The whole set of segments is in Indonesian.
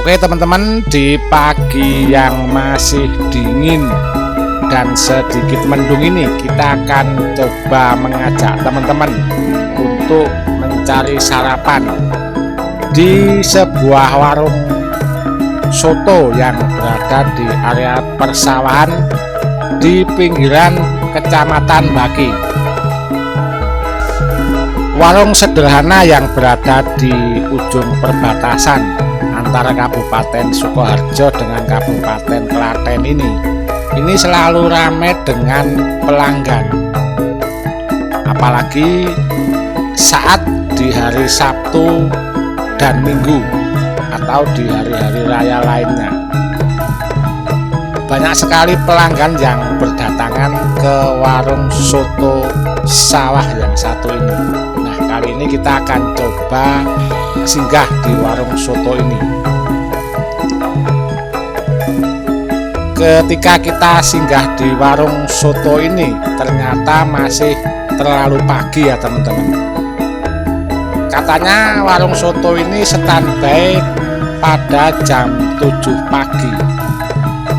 Oke teman-teman, di pagi yang masih dingin dan sedikit mendung ini, kita akan coba mengajak teman-teman untuk mencari sarapan di sebuah warung soto yang berada di area persawahan di pinggiran Kecamatan Baki. Warung sederhana yang berada di ujung perbatasan antara Kabupaten Sukoharjo dengan Kabupaten Klaten ini selalu ramai dengan pelanggan, apalagi saat di hari Sabtu dan Minggu atau di hari-hari raya lainnya. Banyak sekali pelanggan yang berdatangan ke warung soto sawah yang satu ini. Nah, kali ini kita akan coba singgah di warung soto ini. Ketika kita singgah di warung soto ini, ternyata masih terlalu pagi ya teman-teman. Katanya warung soto ini standby pada jam 7 pagi,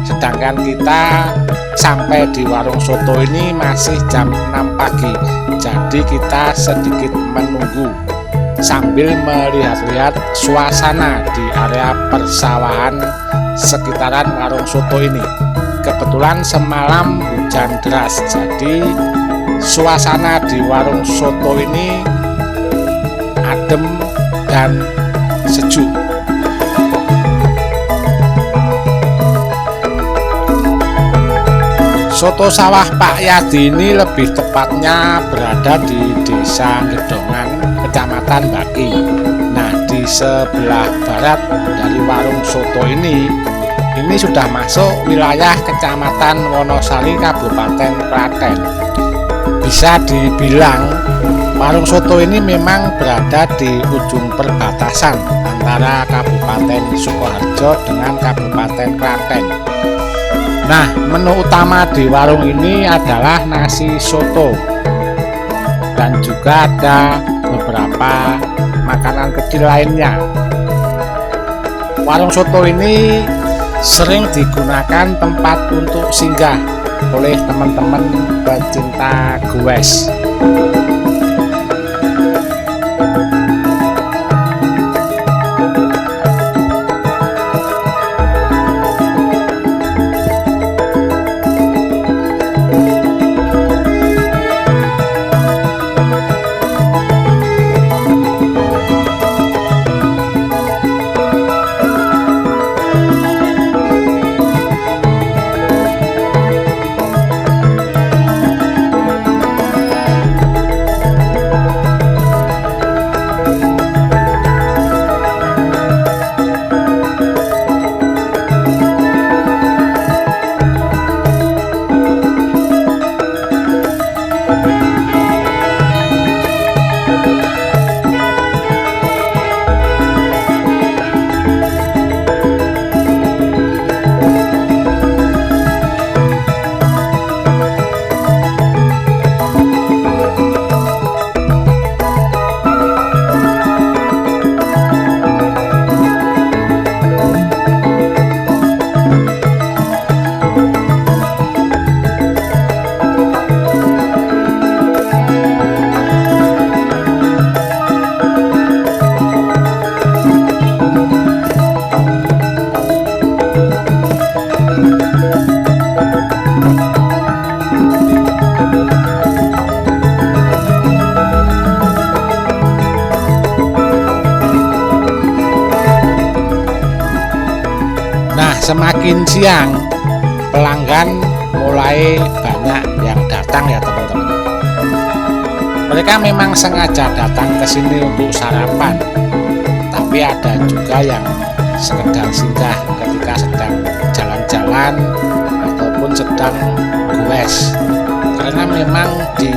sedangkan kita sampai di warung soto ini masih jam 6 pagi. Jadi kita sedikit menunggu sambil melihat-lihat suasana di area persawahan sekitaran warung soto ini. Kebetulan semalam hujan deras, jadi suasana di warung soto ini adem dan sejuk. Soto sawah Pak Yadi ini lebih tepatnya berada di Desa Gedongan, Kecamatan Baki. Nah, di sebelah barat dari warung soto ini sudah masuk wilayah Kecamatan Wonosari, Kabupaten Klaten. Bisa dibilang warung soto ini memang berada di ujung perbatasan antara Kabupaten Sukoharjo dengan Kabupaten Klaten. Nah, menu utama di warung ini adalah nasi soto dan juga ada beberapa makanan kecil lainnya. Warung soto ini sering digunakan tempat untuk singgah oleh teman-teman pecinta goes. Semakin siang, pelanggan mulai banyak yang datang ya teman-teman. Mereka memang sengaja datang ke sini untuk sarapan, tapi ada juga yang sekedar singgah ketika sedang jalan-jalan ataupun sedang goes. Karena memang di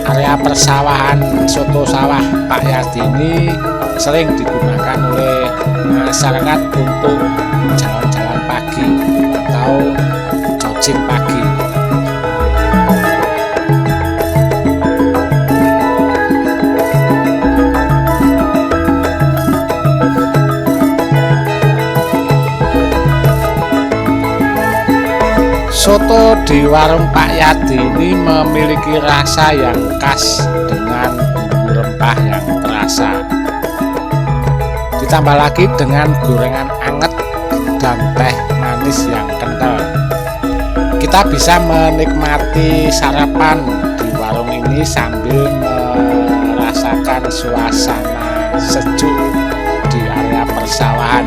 area persawahan soto sawah Pak Yadi ini sering digunakan oleh masyarakat untuk jalan-jalan pagi atau jogging pagi. Soto di warung Pak Yadi ini memiliki rasa yang khas dengan bumbu rempah yang terasa. Ditambah lagi dengan gorengan anget dan teh manis yang kental. Kita bisa menikmati sarapan di warung ini sambil merasakan suasana sejuk di area persawahan.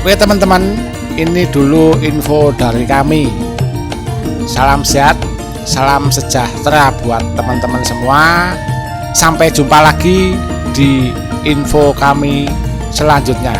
Oke teman-teman, ini dulu info dari kami. Salam sehat, salam sejahtera buat teman-teman semua. Sampai jumpa lagi di info kami selanjutnya.